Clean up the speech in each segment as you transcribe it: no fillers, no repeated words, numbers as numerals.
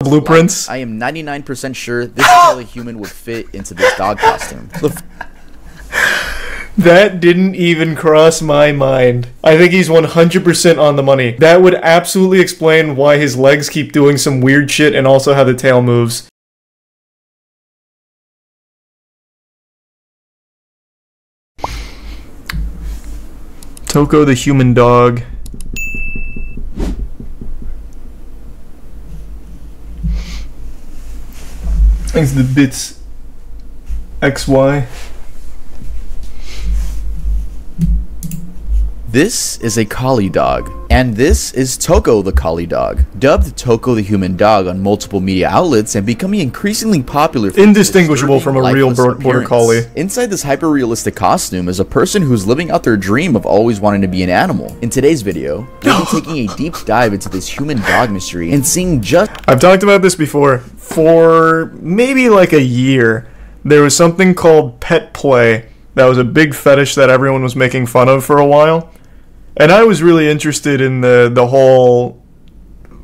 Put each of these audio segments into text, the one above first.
blueprints. I am 99% sure this is how a human would fit into this dog costume. That didn't even cross my mind. I think he's 100% on the money. That would absolutely explain why his legs keep doing some weird shit and also how the tail moves. Toco the human dog. Thanks to the bits XY. This is a collie dog, and this is Toco the collie dog. Dubbed Toco the human dog on multiple media outlets and becoming increasingly popular for indistinguishable from a real border collie. Inside this hyper-realistic costume is a person who's living out their dream of always wanting to be an animal. In today's video, we'll be taking a deep dive into this human dog mystery and seeing just... I've talked about this before. For maybe like a year, there was something called pet play that was a big fetish that everyone was making fun of for a while. And I was really interested in the whole,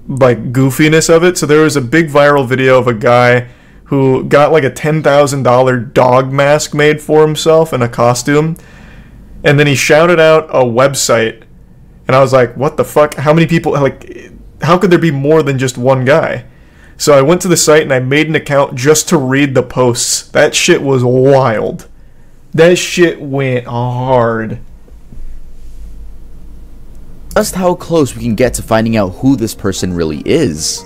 like, goofiness of it. So there was a big viral video of a guy who got, like, a $10,000 dog mask made for himself in a costume. And then he shouted out a website. And I was like, what the fuck? How many people, like, how could there be more than just one guy? So I went to the site and I made an account just to read the posts. That shit was wild. That shit went hard. Just how close we can get to finding out who this person really is.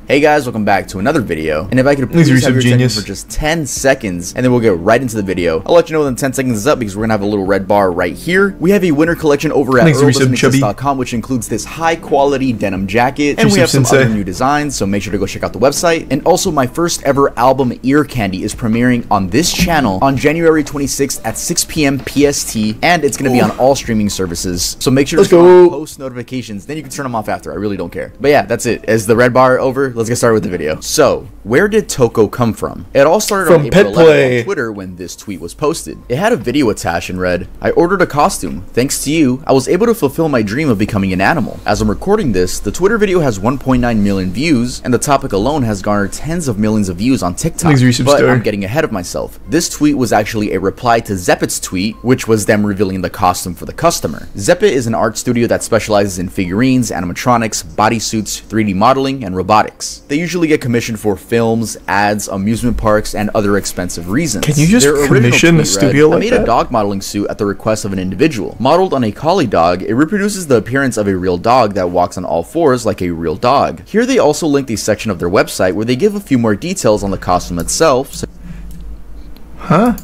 Hey guys, welcome back to another video, and if I could please have your attention for just 10 seconds, and then we'll get right into the video. I'll let you know when 10 seconds is up because we're gonna have a little red bar right here. We have a winter collection over at earldoesn'texist.com, which includes this high quality denim jacket, and we have some other new designs, so make sure to go check out the website. And also my first ever album, Ear Candy, is premiering on this channel on January 26th at 6 p.m. PST, and it's gonna be on all streaming services, so make sure to turn on post notifications, then you can turn them off after, I really don't care. But yeah, that's it. As the red bar over, let's get started with the video. So, where did Toco come from? It all started on April 11th on Twitter when this tweet was posted. It had a video attached and read, "I ordered a costume. Thanks to you, I was able to fulfill my dream of becoming an animal." As I'm recording this, the Twitter video has 1.9 million views, and the topic alone has garnered tens of millions of views on TikTok. But I'm getting ahead of myself. This tweet was actually a reply to Zeppet's tweet, which was them revealing the costume for the customer. Zeppet is an art studio that specializes in figurines, animatronics, bodysuits, 3D modeling, and robotics. They usually get commissioned for films, ads, amusement parks, and other expensive reasons. Can you just commission a studio like that? I made a dog modeling suit at the request of an individual. Modeled on a collie dog, it reproduces the appearance of a real dog that walks on all fours like a real dog. Here they also linked a section of their website where they give a few more details on the costume itself. Huh?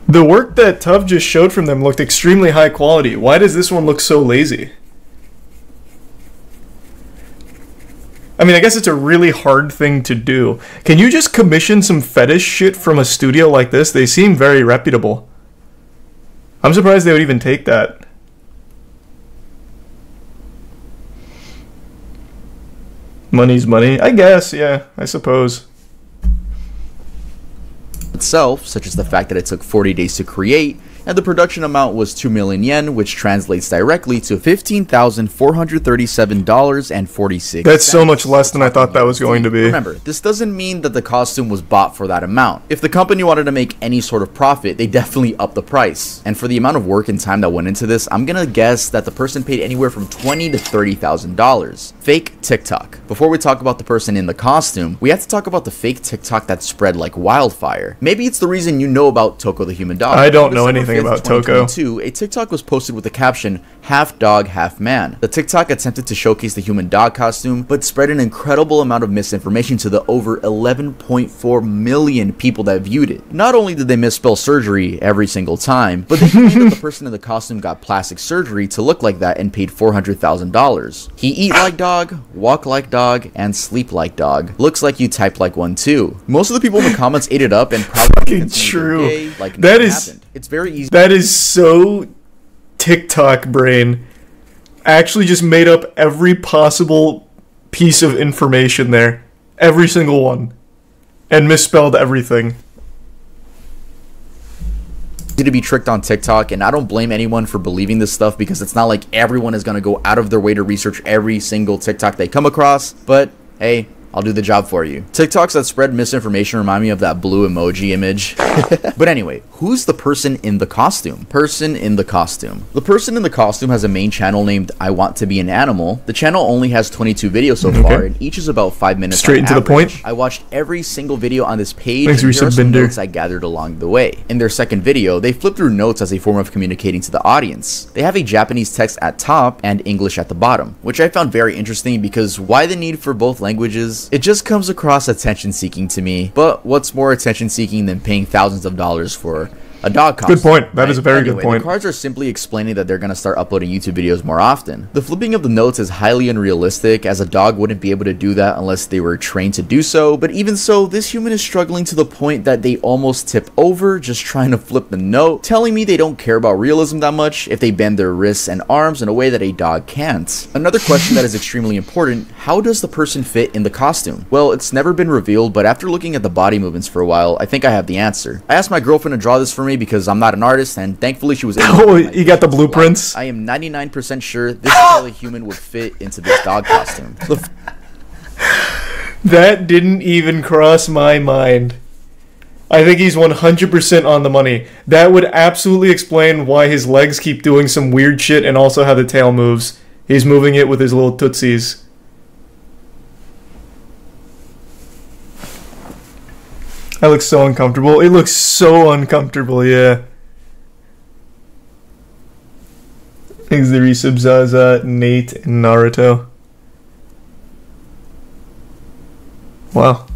The work that Tuv just showed from them looked extremely high quality. Why does this one look so lazy? I mean, I guess it's a really hard thing to do. Can you just commission some fetish shit from a studio like this? They seem very reputable. I'm surprised they would even take that. Money's money. I guess, yeah, I suppose. Itself, such as the fact that it took 40 days to create, and the production amount was 2 million yen, which translates directly to $15,437.46. That's so much less than I thought that was going to be. Remember, this doesn't mean that the costume was bought for that amount. If the company wanted to make any sort of profit, they definitely upped the price. And for the amount of work and time that went into this, I'm gonna guess that the person paid anywhere from $20,000 to $30,000. Fake TikTok. Before we talk about the person in the costume, we have to talk about the fake TikTok that spread like wildfire. Maybe it's the reason you know about Toco the human dog. I don't know anything about Toco. A TikTok was posted with the caption, "Half dog, half man." The TikTok attempted to showcase the human dog costume, but spread an incredible amount of misinformation to the over 11.4 million people that viewed it. Not only did they misspell surgery every single time, but they claimed that the person in the costume got plastic surgery to look like that and paid $400,000. He eat like dog, walk like dog, and sleep like dog. Looks like you typed like one too. Most of the people in the comments ate it up and probably true. Gay, like that is happened. It's very easy. That is so TikTok brain. Actually just made up every possible piece of information there. Every single one. And misspelled everything. to be tricked on TikTok, and I don't blame anyone for believing this stuff because it's not like everyone is going to go out of their way to research every single TikTok they come across, but hey, I'll do the job for you. TikToks that spread misinformation remind me of that blue emoji image. But anyway, who's the person in the costume? Person in the costume. The person in the costume has a main channel named I Want to Be an Animal. The channel only has 22 videos so far, and each is about 5 minutes. Straight into the point. I watched every single video on this page, and here are some notes I gathered along the way. In their second video, they flip through notes as a form of communicating to the audience. They have a Japanese text at top and English at the bottom, which I found very interesting because why the need for both languages? It just comes across attention-seeking to me, but what's more attention-seeking than paying thousands of dollars for a dog costume? Good point. That is a very good point. The cards are simply explaining that they're going to start uploading YouTube videos more often. The flipping of the notes is highly unrealistic, as a dog wouldn't be able to do that unless they were trained to do so, but even so, this human is struggling to the point that they almost tip over just trying to flip the note, telling me they don't care about realism that much if they bend their wrists and arms in a way that a dog can't. Another question that is extremely important, how does the person fit in the costume? Well, it's never been revealed, but after looking at the body movements for a while, I think I have the answer. I asked my girlfriend to draw this for me because I'm not an artist, and thankfully she was able to. Oh, you got the blueprints? I am 99% sure this is how a human would fit into this dog costume. That didn't even cross my mind. I think he's 100% on the money. That would absolutely explain why his legs keep doing some weird shit and also how the tail moves. He's moving it with his little tootsies. That looks so uncomfortable. It looks so uncomfortable, yeah. Thanks the resub, Zaza, Nate, and Naruto. Wow.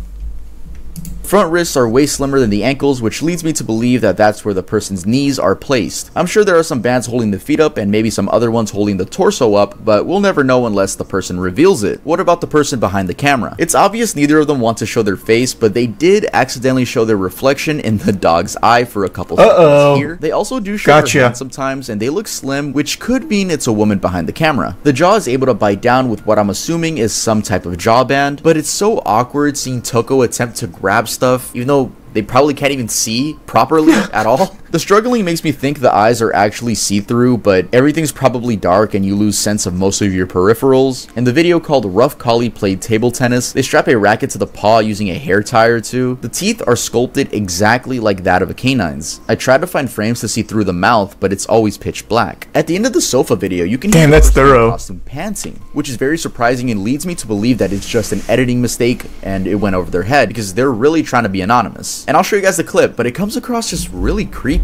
Front wrists are way slimmer than the ankles, which leads me to believe that that's where the person's knees are placed. I'm sure there are some bands holding the feet up and maybe some other ones holding the torso up, but we'll never know unless the person reveals it. What about the person behind the camera? It's obvious neither of them want to show their face, but they did accidentally show their reflection in the dog's eye for a couple seconds here. They also do show their hands sometimes, and they look slim, which could mean it's a woman behind the camera. The jaw is able to bite down with what I'm assuming is some type of jaw band, but it's so awkward seeing Toco attempt to grab stuff, even though they probably can't even see properly at all. The struggling makes me think the eyes are actually see-through, but everything's probably dark and you lose sense of most of your peripherals. In the video called Rough Collie Played Table Tennis, they strap a racket to the paw using a hair tie or two. The teeth are sculpted exactly like that of a canine's. I tried to find frames to see through the mouth, but it's always pitch black. At the end of the sofa video, you can hear the person in the costume panting, which is very surprising and leads me to believe that it's just an editing mistake and it went over their head because they're really trying to be anonymous. And I'll show you guys the clip, but it comes across just really creepy.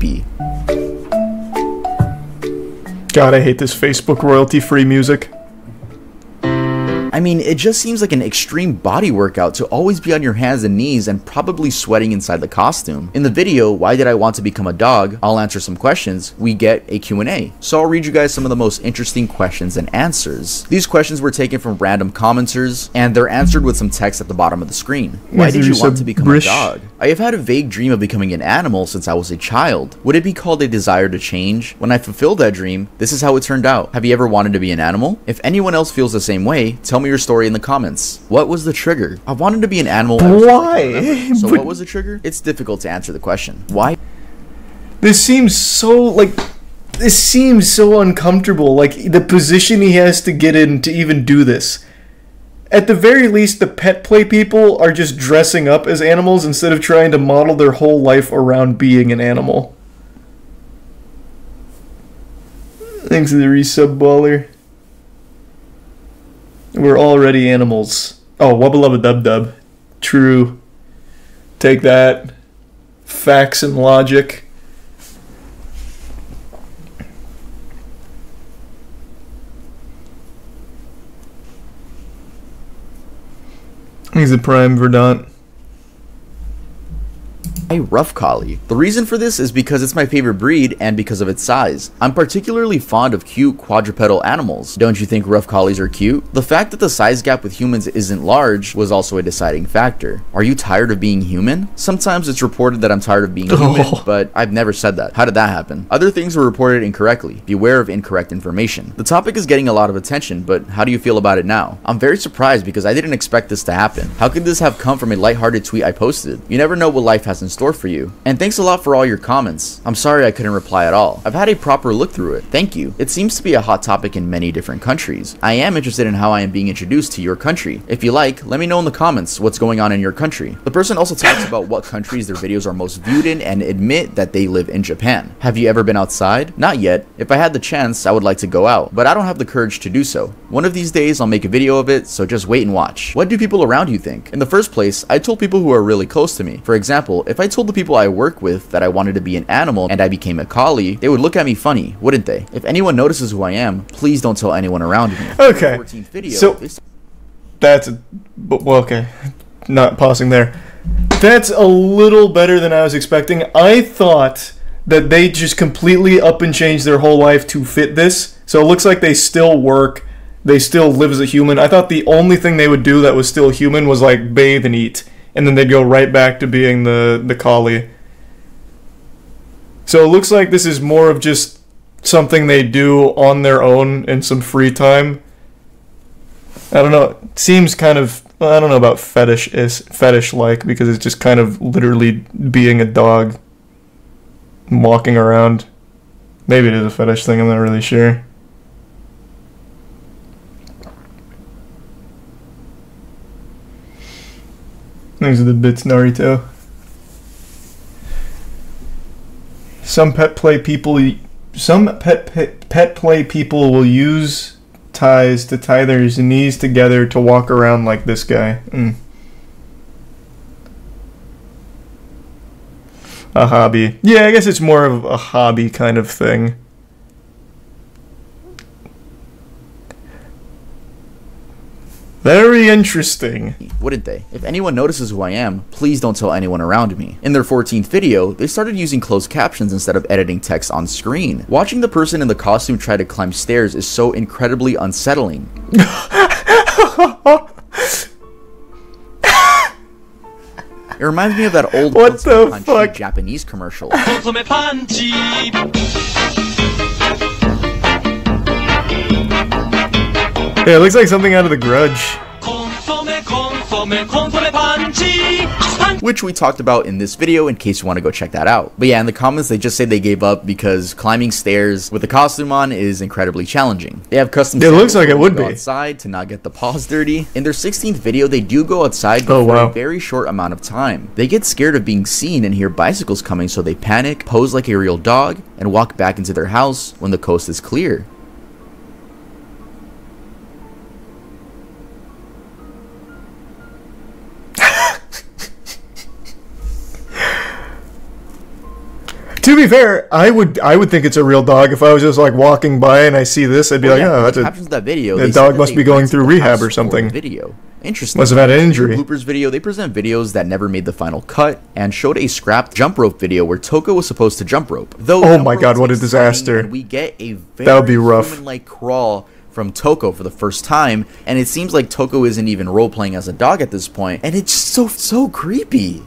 God, I hate this Facebook royalty-free music. I mean, it just seems like an extreme body workout to always be on your hands and knees and probably sweating inside the costume. In the video, Why Did I Want to Become a Dog? I'll answer some questions. We get a Q&A. So I'll read you guys some of the most interesting questions and answers. These questions were taken from random commenters, and they're answered with some text at the bottom of the screen. Why did you want to become a dog? I have had a vague dream of becoming an animal since I was a child. Would it be called a desire to change? When I fulfilled that dream, this is how it turned out. Have you ever wanted to be an animal? If anyone else feels the same way, tell me your story in the comments. What was the trigger? I wanted to be an animal. Why? So what was the trigger? It's difficult to answer the question. Why? This seems so uncomfortable. Like the position he has to get in to even do this. At the very least, the pet play people are just dressing up as animals instead of trying to model their whole life around being an animal. Thanks to the resub baller. We're already animals. Oh, wubba lubba dub dub. True. Take that. Facts and logic. He's a prime Verdant. A rough collie. The reason for this is because it's my favorite breed and because of its size. I'm particularly fond of cute quadrupedal animals. Don't you think rough collies are cute? The fact that the size gap with humans isn't large was also a deciding factor. Are you tired of being human? Sometimes it's reported that I'm tired of being human, but I've never said that. How did that happen? Other things were reported incorrectly. Beware of incorrect information. The topic is getting a lot of attention, but how do you feel about it now? I'm very surprised because I didn't expect this to happen. How could this have come from a lighthearted tweet I posted? You never know what life has in store store for you. And thanks a lot for all your comments. I'm sorry I couldn't reply at all. I've had a proper look through it. Thank you. It seems to be a hot topic in many different countries. I am interested in how I am being introduced to your country. If you like, let me know in the comments what's going on in your country. The person also talks about what countries their videos are most viewed in and admit that they live in Japan. Have you ever been outside? Not yet. If I had the chance, I would like to go out, but I don't have the courage to do so. One of these days, I'll make a video of it, so just wait and watch. What do people around you think? In the first place, I told people who are really close to me. For example, if I told the people I work with that I wanted to be an animal and I became a collie, they would look at me funny, wouldn't they? If anyone notices who I am, please don't tell anyone around me. Okay, so that's well, okay, not pausing there. That's a little better than I was expecting. I thought that they just completely up and changed their whole life to fit this. So it looks like they still work, they still live as a human. I thought the only thing they would do that was still human was like bathe and eat, and then they'd go right back to being the collie. So it looks like this is more of just something they do on their own in some free time. I don't know. It seems kind of, I don't know about fetish-like, because it's just kind of literally being a dog, walking around. Maybe it is a fetish thing, I'm not really sure. These are the bits, Naruto. Some pet play people will use ties to tie their knees together to walk around like this guy. A hobby. Yeah, I guess it's more of a hobby kind of thing. Very interesting. Wouldn't they? If anyone notices who I am, please don't tell anyone around me. In their 14th video, they started using closed captions instead of editing text on screen. Watching the person in the costume try to climb stairs is so incredibly unsettling. It reminds me of that old what the fuck? Japanese commercial. Yeah, it looks like something out of The Grudge. Which we talked about in this video in case you want to go check that out. But yeah, in the comments they just say they gave up because climbing stairs with the costume on is incredibly challenging. They have custom it looks like it would be outside to not get the paws dirty. In their 16th video, they do go outside for a very short amount of time. They get scared of being seen and hear bicycles coming, so they panic, pose like a real dog, and walk back into their house when the coast is clear. To be fair, I would think it's a real dog. If I was just like walking by and I see this, I'd be like, oh, that's that video. The dog must be going through rehab or something. Video. Interesting. Must have had an injury. In the bloopers video, they present videos that never made the final cut and showed a scrapped jump rope video where Toco was supposed to jump rope. Though, oh my god, what a disaster. And we get a very human-like crawl from Toco for the first time, and it seems like Toco isn't even role-playing as a dog at this point, and it's so creepy.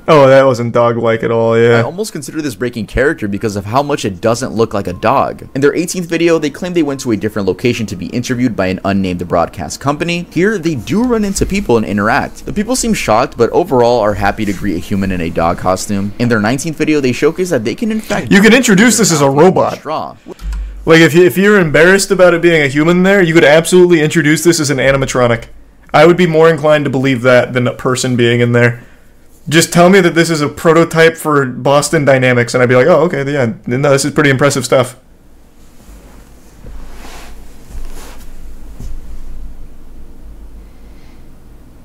Oh, that wasn't dog-like at all, yeah. I almost consider this breaking character because of how much it doesn't look like a dog. In their 18th video, they claim they went to a different location to be interviewed by an unnamed broadcast company. Here, they do run into people and interact. The people seem shocked, but overall are happy to greet a human in a dog costume. In their 19th video, they showcase that they can in fact... You can introduce this as a robot. Straw. Like, if you're embarrassed about it being a human there, you could absolutely introduce this as an animatronic. I would be more inclined to believe that than a person being in there. Just tell me that this is a prototype for Boston Dynamics, and I'd be like, oh, okay, yeah, no, this is pretty impressive stuff.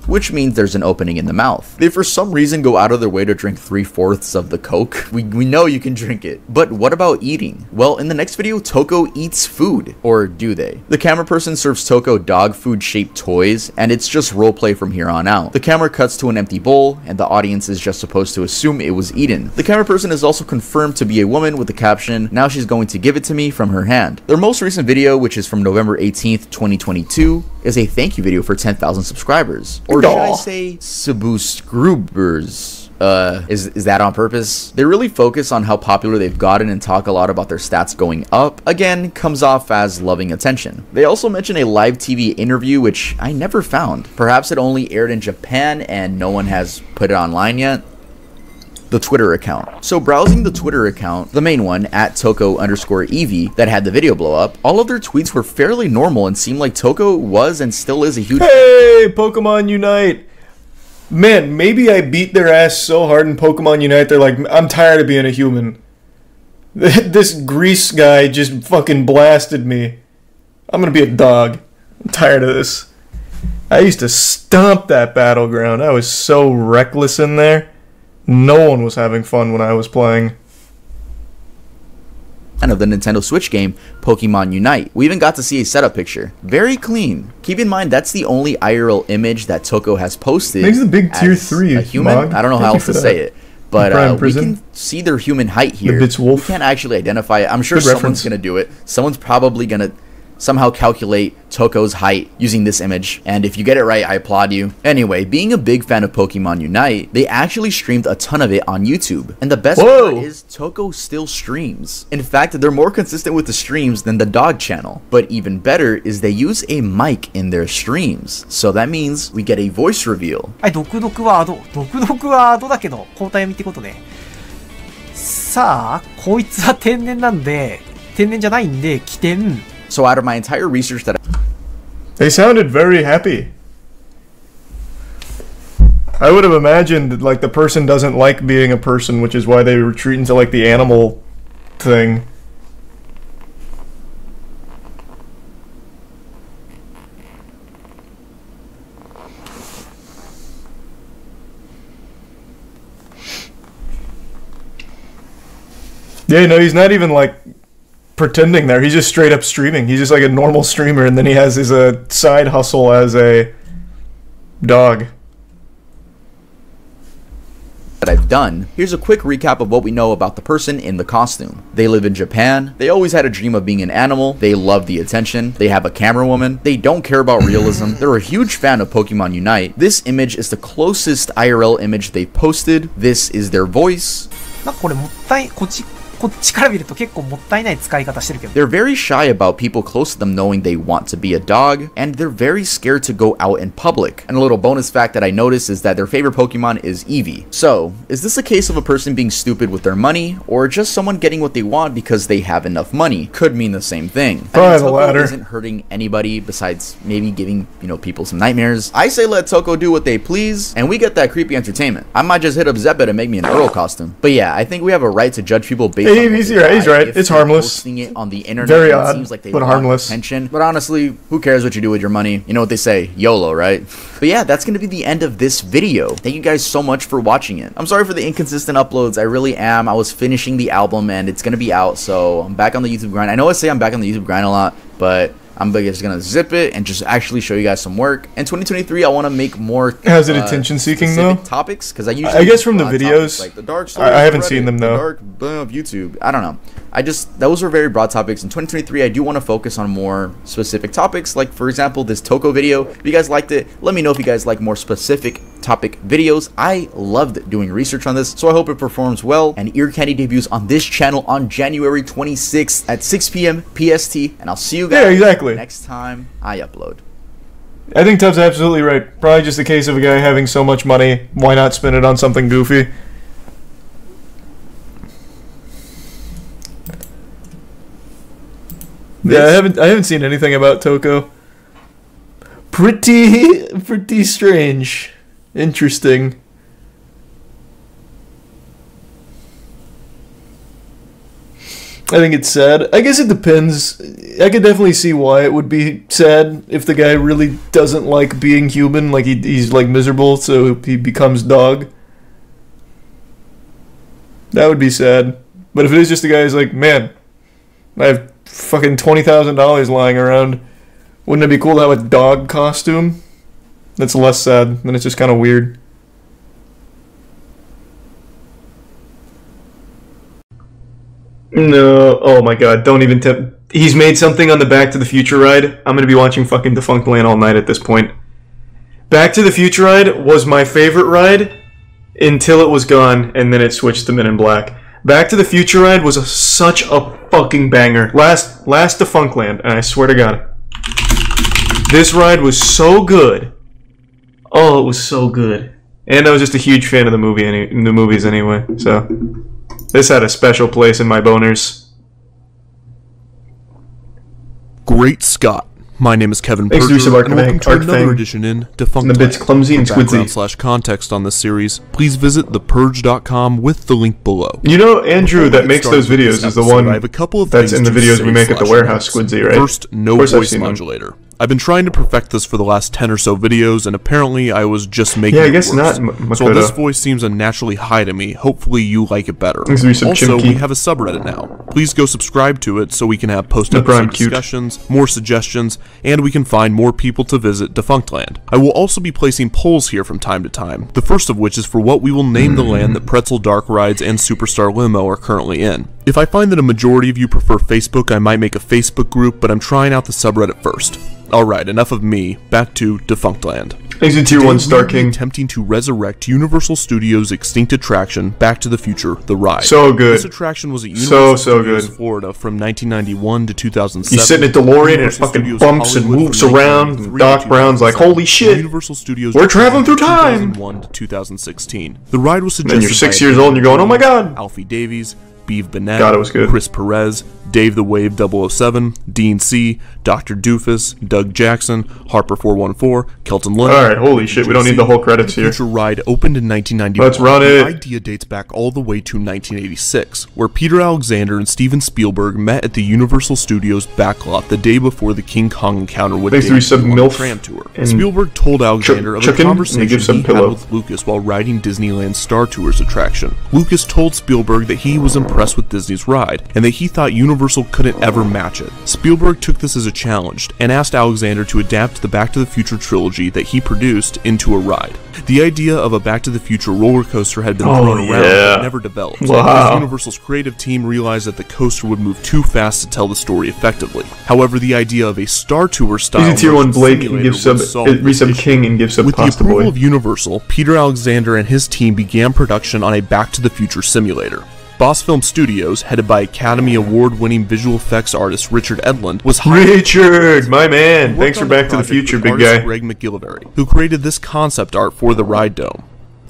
Which means there's an opening in the mouth. They for some reason go out of their way to drink 3/4 of the Coke. We know you can drink it. But what about eating? Well, in the next video, Toco eats food. Or do they? The camera person serves Toco dog food shaped toys, and it's just roleplay from here on out. The camera cuts to an empty bowl, and the audience is just supposed to assume it was eaten. The camera person is also confirmed to be a woman with the caption, "Now she's going to give it to me," from her hand. Their most recent video, which is from November 18th, 2022, is a thank you video for 10,000 subscribers. Or should I say, subscribers? Is that on purpose? They really focus on how popular they've gotten and talk a lot about their stats going up. Again, comes off as loving attention. They also mention a live TV interview, which I never found. Perhaps it only aired in Japan and no one has put it online yet. The Twitter account. So browsing the Twitter account, the main one, at Toco_EV, that had the video blow up, all of their tweets were fairly normal and seemed like Toco was and still is a huge— Hey, Pokemon Unite! Man, maybe I beat their ass so hard in Pokemon Unite, they're like, I'm tired of being a human. This Grease guy just fucking blasted me. I'm gonna be a dog. I'm tired of this. I used to stomp that battleground. I was so reckless in there. No one was having fun when I was playing. Of the Nintendo Switch game, Pokemon Unite. We even got to see a setup picture. Very clean. Keep in mind, that's the only IRL image that Toco has posted. Maybe the big tier 3 a human. Mog. I don't know how else to say it. But we can see their human height here. The Bits Wolf. We can't actually identify it. I'm sure someone's going to do it. Someone's probably going to somehow calculate Toco's height using this image, and if you get it right, I applaud you. Anyway, being a big fan of Pokemon Unite, they actually streamed a ton of it on YouTube, and the best part is Toco still streams. In fact, they're more consistent with the streams than the dog channel, but even better is they use a mic in their streams, so that means we get a voice reveal. はい、独特ワードだけど交代読みってことで、さあこいつは天然なんで、天然じゃないんで起点。 So out of my entire research that they sounded very happy. I would have imagined that, like, the person doesn't like being a person, which is why they retreat into, like, the animal thing. Yeah, no, he's not even, like, pretending there. He's just straight up streaming. He's just like a normal streamer, and then he has his side hustle as a dog. That I've done. Here's a quick recap of what we know about the person in the costume. They live in Japan. They always had a dream of being an animal. They love the attention. They have a camera woman. They don't care about realism. They're a huge fan of Pokemon Unite. This image is the closest IRL image they posted. This is their voice. なんかこれもったいこっちから見ると結構もったいない使い方してるけど。 They're very shy about people close to them knowing they want to be a dog, and they're very scared to go out in public. And a little bonus fact that I noticed is that their favorite Pokemon is Eevee. So, is this a case of a person being stupid with their money, or just someone getting what they want because they have enough money? Could mean the same thing. Probably the latter. Isn't hurting anybody besides maybe giving, people some nightmares. I say let Toco do what they please, and we get that creepy entertainment. I might just hit up Zeppa to make me an Earl costume. But yeah, I think we have a right to judge people based on he's right. It's harmless. Posting it on the internet, very odd, seems like they but want harmless. Attention. But honestly, who cares what you do with your money? You know what they say, YOLO, right? But yeah, that's gonna be the end of this video. Thank you guys so much for watching it. I'm sorry for the inconsistent uploads. I really am. I was finishing the album and it's gonna be out, so I'm back on the YouTube grind. I know I say I'm back on the YouTube grind a lot, but I'm just gonna zip it and just actually show you guys some work. In 2023, I want to make more. How's it attention seeking though? Topics, because I guess from the videos, topics, like the dark stories I haven't seen them though. The dark of YouTube. I don't know. Those are very broad topics. In 2023, I do want to focus on more specific topics. Like for example, this Toco video. If you guys liked it, let me know if you guys like more specific topic videos. I loved doing research on this, so I hope it performs well. And Ear Candy debuts on this channel on January 26th at 6 p.m. PST, and I'll see you guys next time I upload. I think Tubbs absolutely right. Probably just a case of a guy having so much money, why not spend it on something goofy? Yeah, I haven't seen anything about Toco. Pretty strange. Interesting. I think it's sad. I guess it depends. I could definitely see why it would be sad if the guy really doesn't like being human, like he's like miserable, so he becomes dog. That would be sad. But if it is just a guy who's like, man, I have fucking $20,000 lying around, wouldn't it be cool to have a dog costume? That's less sad, then it's just kind of weird. No, oh my god, don't even tip. He's made something on the Back to the Future ride. I'm gonna be watching fucking Defunct Land all night at this point. Back to the Future ride was my favorite ride until it was gone, and then it switched to Men in Black. Back to the Future ride was such a fucking banger. Last Defunctland, and I swear to God, this ride was so good. Oh, it was so good. And I was just a huge fan of the movies anyway. So this had a special place in my boners. Great Scott. My name is Kevin Perger, and welcome to another edition in Defunctland. The bit's clumsy and squidzy. For context on this series, please visit thepurge.com with the link below. You know, Andrew that makes those videos is the one that's in the videos we make at the warehouse, squidzy, right? First, no voice modulator. I've been trying to perfect this for the last 10 or so videos, and apparently I was just making it worse. So while this voice seems unnaturally high to me, hopefully you like it better. Also, we have a subreddit now. Please go subscribe to it so we can have post-episode discussions, more suggestions, and we can find more people to visit Defunctland. I will also be placing polls here from time to time, the first of which is for what we will name the land that Pretzel Dark Rides and Superstar Limo are currently in. If I find that a majority of you prefer Facebook, I might make a Facebook group, but I'm trying out the subreddit first. Alright, enough of me, back to Defunctland. Exit Tier 1 Star King. Attempting to resurrect Universal Studios' extinct attraction, Back to the Future, The Ride. So good. This attraction was at Universal Studios, good. Florida from 1991 to 2007. You sit in a DeLorean and it fucking bumps and moves around, and Doc Brown's like, holy shit, Universal Studios we're traveling through time! 2001 to 2016. The ride was suggested and you're 6 years old and you're going, oh my god! Alfie Davies, Beeve Bennett, God, it was good. Chris Perez, Dave the Wave 007, Dean C, Dr. Doofus, Doug Jackson, Harper 414, Kelton Lynn. Alright, holy shit, we don't need the whole credits here. The Future ride opened in 1991. Let's run it. The idea dates back all the way to 1986, where Peter Alexander and Steven Spielberg met at the Universal Studios backlot the day before the King Kong encounter with Dave on the tram tour. Spielberg told Alexander of a conversation he had with Lucas while riding Disneyland's Star Tours attraction. Lucas told Spielberg that he was impressed with Disney's ride, and that he thought Universal couldn't ever match it. Spielberg took this as a challenge, and asked Alexander to adapt the Back to the Future trilogy that he produced into a ride. The idea of a Back to the Future roller coaster had been thrown around, but never developed. Because Universal's creative team realized that the coaster would move too fast to tell the story effectively. However, the idea of a Star Tour style Tier 1 Blake and give resub King and give sub With Pasta the approval Boy. of Universal, Peter Alexander and his team began production on a Back to the Future simulator. Boss Film Studios, headed by Academy Award-winning visual effects artist Richard Edlund, was hired. Richard, my man! Thanks for Back to the Future, big guy. Greg McGillivray, who created this concept art for the ride dome.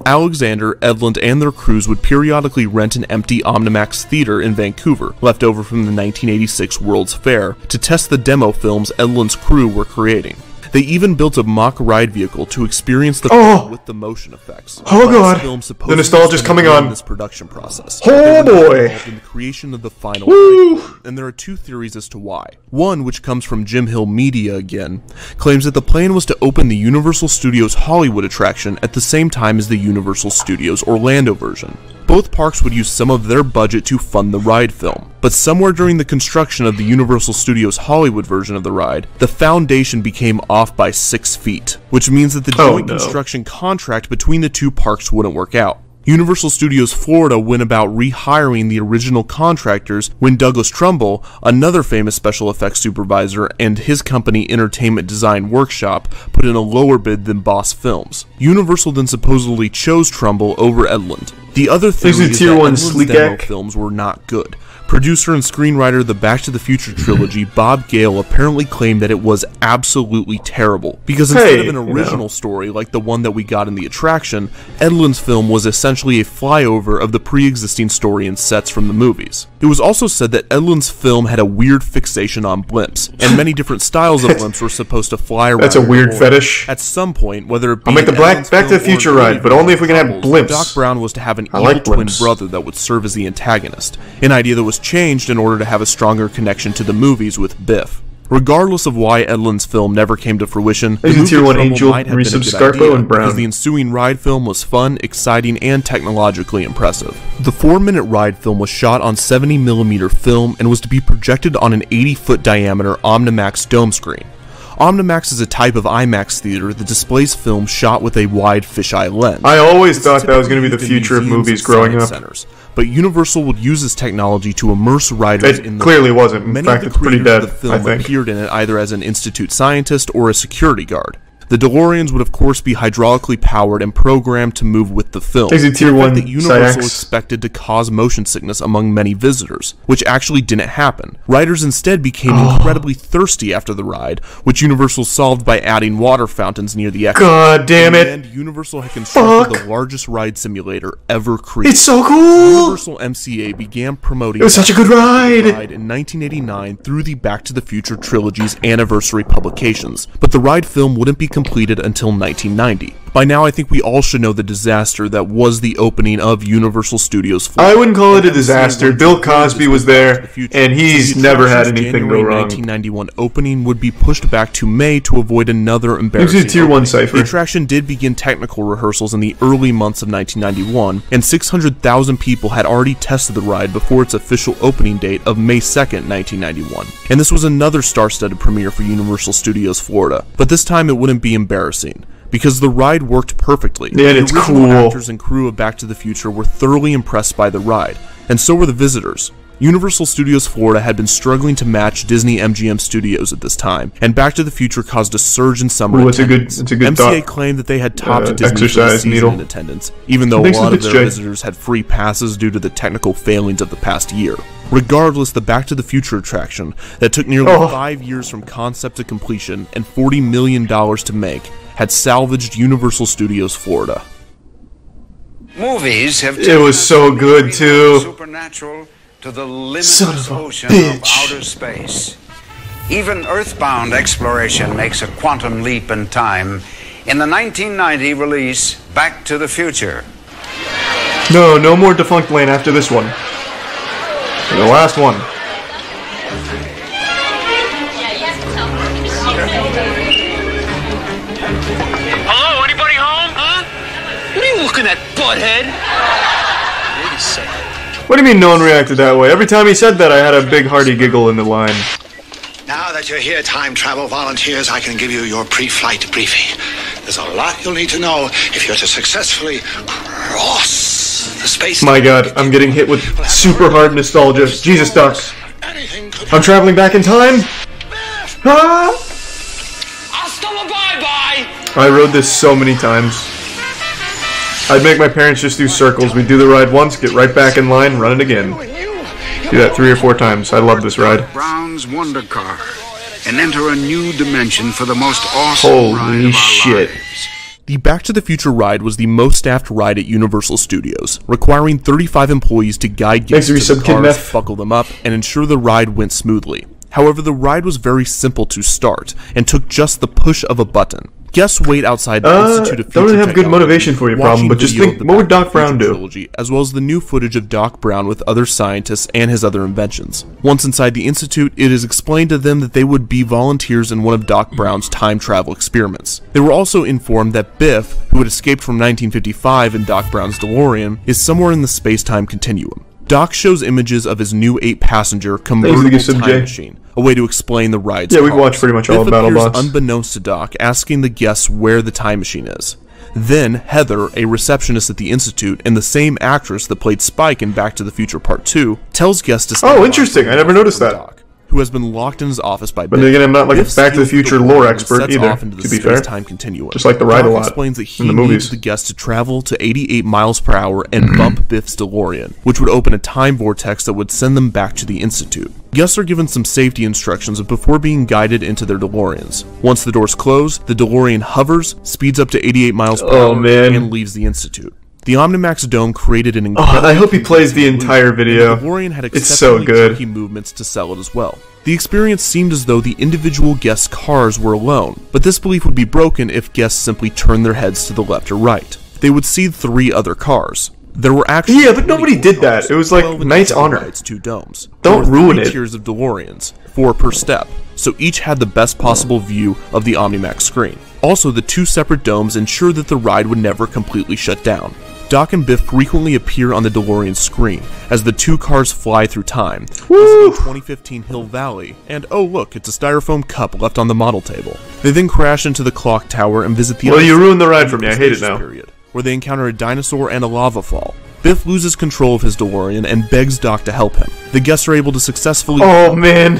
Alexander, Edlund, and their crews would periodically rent an empty Omnimax theater in Vancouver, left over from the 1986 World's Fair, to test the demo films Edlund's crew were creating. They even built a mock ride vehicle to experience the film with the motion effects. Oh god, the nostalgia's coming on. This production process. Oh boy! In the creation of the final ride, and there are two theories as to why. One, which comes from Jim Hill Media again, claims that the plan was to open the Universal Studios Hollywood attraction at the same time as the Universal Studios Orlando version. Both parks would use some of their budget to fund the ride film, but somewhere during the construction of the Universal Studios Hollywood version of the ride, the foundation became off by 6 feet, which means that the joint construction contract between the two parks wouldn't work out. Universal Studios Florida went about rehiring the original contractors when Douglas Trumbull, another famous special effects supervisor, and his company Entertainment Design Workshop put in a lower bid than Boss Films. Universal then supposedly chose Trumbull over Edlund. The other theory is that Edlund's demo films were not good. Producer and screenwriter of the Back to the Future trilogy, Bob Gale, apparently claimed that it was absolutely terrible, because instead of an original story like the one that we got in the attraction, Edlund's film was essentially a flyover of the pre-existing story and sets from the movies. It was also said that Edlund's film had a weird fixation on blimps, and many different styles of blimps were supposed to fly around. That's a weird fetish. At some point, whether it be I'll make the Back to the Future ride, but only if we can have blimps. Doc Brown was to have an evil twin brother that would serve as the antagonist, an idea that was changed in order to have a stronger connection to the movies with Biff. Regardless of why Edlund's film never came to fruition, the movie Tier 1 Angel might have been a good idea, because the ensuing ride film was fun, exciting, and technologically impressive. The 4-minute ride film was shot on 70mm film and was to be projected on an 80-foot diameter Omnimax dome screen. Omnimax is a type of IMAX theater that displays film shot with a wide fisheye lens. I always thought that was going to be the future of movies growing up. Centers, but Universal would use this technology to immerse riders in the clearly wasn't. In fact, it's pretty dead, the film appeared in it either as an institute scientist or a security guard. The DeLoreans would of course be hydraulically powered and programmed to move with the film. Takes a tier 1 that Universal expected to cause motion sickness among many visitors, which actually didn't happen. Riders instead became incredibly thirsty after the ride, which Universal solved by adding water fountains near the exit. God damn it! And Universal had constructed the largest ride simulator ever created. It's so cool! Universal MCA began promoting it was such a good ride in 1989 through the Back to the Future trilogy's anniversary publications, but the ride film wouldn't be completed until 1990. By now, I think we all should know the disaster that was the opening of Universal Studios Florida. I wouldn't call it a disaster. Bill Cosby was there, and he's never had anything go wrong. The 1991 opening would be pushed back to May to avoid another embarrassing tier 1 cipher. The attraction did begin technical rehearsals in the early months of 1991, and 600,000 people had already tested the ride before its official opening date of May 2nd, 1991. And this was another star-studded premiere for Universal Studios Florida, but this time it wouldn't be embarrassing, because the ride worked perfectly. Yeah, it's cool. The actors and crew of Back to the Future were thoroughly impressed by the ride, and so were the visitors. Universal Studios Florida had been struggling to match Disney MGM Studios at this time, and Back to the Future caused a surge in summer attendance. It's a good MCA claimed that they had topped Disney for the season in attendance, even though a lot of their visitors had free passes due to the technical failings of the past year. Regardless, the Back to the Future attraction, that took nearly 5 years from concept to completion and $40 million to make, had salvaged Universal Studios Florida. Movies have it was so good too. Supernatural to the limitless ocean of outer space. Even earthbound exploration makes a quantum leap in time in the 1990 release Back to the Future. No more Defunct Lane after this one. The last one. Hello, anybody home? Huh? What are you looking at, butthead? Wait a second. What do you mean no one reacted that way? Every time he said that, I had a big hearty giggle in the line. Now that you're here, time travel volunteers, I can give you your pre-flight briefing. There's a lot you'll need to know if you're to successfully cross the space. My God, I'm getting hit with super hard nostalgia. Jesus, Doc. I'm traveling back in time. Ah! I rode this so many times. I'd make my parents just do circles. We'd do the ride once, get right back in line, run it again. Do that 3 or 4 times. I love this ride. Brown's Wonder Car and enter a new dimension for the most awesome ride of our shit. lives. The Back to the Future ride was the most staffed ride at Universal Studios, requiring 35 employees to guide guests to the cars, buckle them up, and ensure the ride went smoothly. However, the ride was very simple to start, and took just the push of a button. Guests wait outside the Institute of Future don't really have good motivation for your problem, but just think, what would Doc Brown do? Trilogy, as well as the new footage of Doc Brown with other scientists and his other inventions. Once inside the Institute, it is explained to them that they would be volunteers in one of Doc Brown's time travel experiments. They were also informed that Biff, who had escaped from 1955 in Doc Brown's DeLorean, is somewhere in the space-time continuum. Doc shows images of his new 8-passenger convertible time machine, a way to explain the ride's we watched pretty much all of BattleBots. Unbeknownst to Doc, asking the guests where the time machine is. Then, Heather, a receptionist at the Institute, and the same actress that played Spike in Back to the Future Part 2, tells guests to Oh, interesting. I never noticed that. Doc, who has been locked in his office by Biff. But then again, I'm not like a Back to the Future lore expert either, to be fair. Continuum. Just like the ride a lot explains that he in the movies. needs the guests to travel to 88 miles per hour and bump Biff's DeLorean, which would open a time vortex that would send them back to the Institute. Guests are given some safety instructions before being guided into their DeLoreans. Once the doors close, the DeLorean hovers, speeds up to 88 miles per hour, and leaves the Institute. The Omnimax Dome created an incredible... I hope he plays the entire video. The DeLorean had it's so good. Tricky movements to sell it as well. The experience seemed as though the individual guests' cars were alone, but this belief would be broken if guests simply turned their heads to the left or right. They would see 3 other cars. There were actually but nobody did that. It was like Knight's Honor. It's 2 domes. Don't ruin it. 3 tiers of DeLoreans, 4 per step, so each had the best possible view of the Omnimax screen. Also, the 2 separate domes ensured that the ride would never completely shut down. Doc and Biff frequently appear on the DeLorean screen as the 2 cars fly through time, visiting 2015 Hill Valley, and oh look, it's a styrofoam cup left on the model table. They then crash into the clock tower and visit the you ruined the ride for me, I hate it now. Period, where they encounter a dinosaur and a lava fall. Biff loses control of his DeLorean and begs Doc to help him. The guests are able to successfully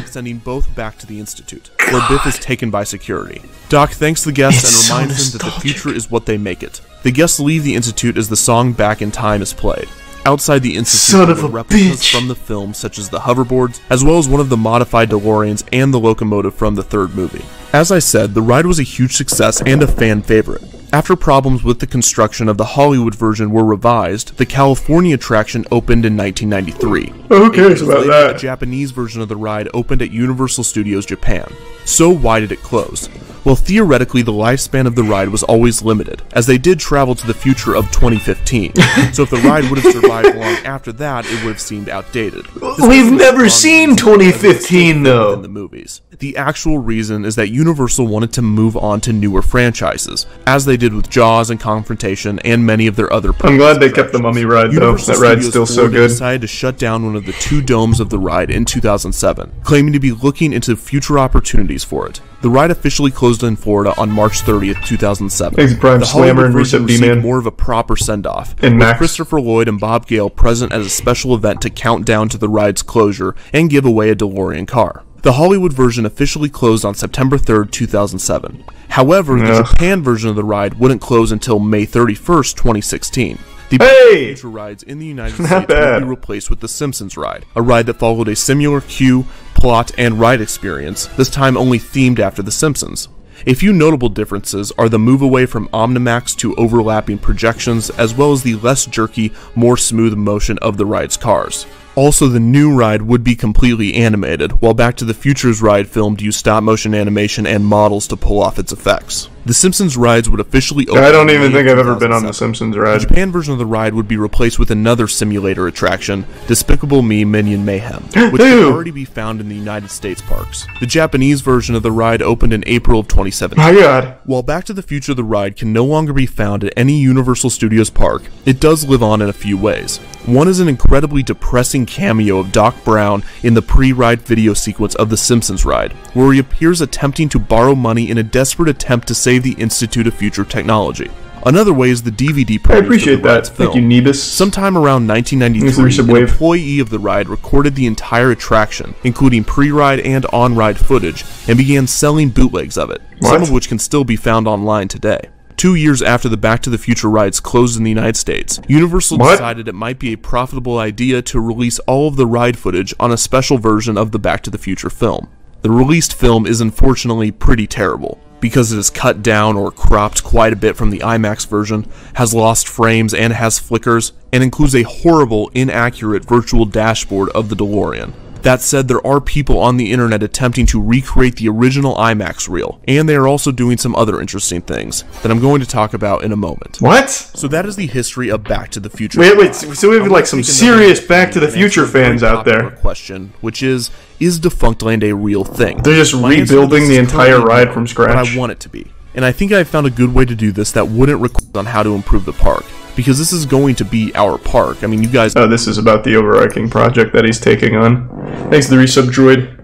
sending both back to the Institute, where Biff is taken by security. Doc thanks the guests and reminds them that the future is what they make it. The guests leave the Institute as the song Back in Time is played. Outside the Institute there were replicas from the film, such as the hoverboards, as well as one of the modified DeLoreans and the locomotive from the third movie. As I said, the ride was a huge success and a fan favorite. After problems with the construction of the Hollywood version were revised, the California attraction opened in 1993. Who cares about that? The Japanese version of the ride opened at Universal Studios Japan. So why did it close? Well, theoretically, the lifespan of the ride was always limited, as they did travel to the future of 2015. So if the ride would have survived long after that, it would have seemed outdated. We've never seen 2015, though. In the movies. The actual reason is that Universal wanted to move on to newer franchises, as they did with Jaws and Confrontation and many of their other I'm glad they kept the Mummy ride, though. That ride's still so good. Decided to shut down one of the two domes of the ride in 2007, claiming to be looking into future opportunities for it. The ride officially closed in Florida on March 30th, 2007. Thanks, Prime Slammer and version Reset received more of a proper send-off, and with Max. Christopher Lloyd and Bob Gale present at a special event to count down to the ride's closure and give away a DeLorean car. The Hollywood version officially closed on September 3rd, 2007. However, the Japan version of the ride wouldn't close until May 31st, 2016. The future rides in the United States will be replaced with the Simpsons ride, a ride that followed a similar queue, plot, and ride experience, this time only themed after The Simpsons. A few notable differences are the move away from Omnimax to overlapping projections, as well as the less jerky, more smooth motion of the ride's cars. Also, the new ride would be completely animated, while Back to the Future's ride filmed used stop-motion animation and models to pull off its effects. The Simpsons rides would officially open. I don't even think I've ever been on the Simpsons ride. The Japan version of the ride would be replaced with another simulator attraction, Despicable Me Minion Mayhem, which can already be found in the United States parks. The Japanese version of the ride opened in April of 2017. My God. While Back to the Future the ride can no longer be found at any Universal Studios park, it does live on in a few ways. One is an incredibly depressing cameo of Doc Brown in the pre-ride video sequence of the Simpsons ride, where he appears attempting to borrow money in a desperate attempt to save the Institute of Future Technology. Another way is the DVD I appreciate that. Thank you, Nebus. Sometime around 1993, an employee of the ride recorded the entire attraction, including pre-ride and on-ride footage, and began selling bootlegs of it, some of which can still be found online today. 2 years after the Back to the Future rides closed in the United States, Universal decided it might be a profitable idea to release all of the ride footage on a special version of the Back to the Future film. The released film is unfortunately pretty terrible, because it is cut down or cropped quite a bit from the IMAX version, has lost frames and has flickers, and includes a horrible, inaccurate virtual dashboard of the DeLorean. That said, there are people on the internet attempting to recreate the original IMAX reel, and they are also doing some other interesting things that I'm going to talk about in a moment. What? So that is the history of Back to the Future. Wait, so we have like some serious Back to the Future fans out there. Question, which is Defunctland a real thing? They're just rebuilding the entire ride from scratch. But I want it to be. And I think I found a good way to do this that wouldn't require on how to improve the park. Because this is going to be our park. I mean, you guys... this is about the overarching project that he's taking on. Thanks to the resub droid.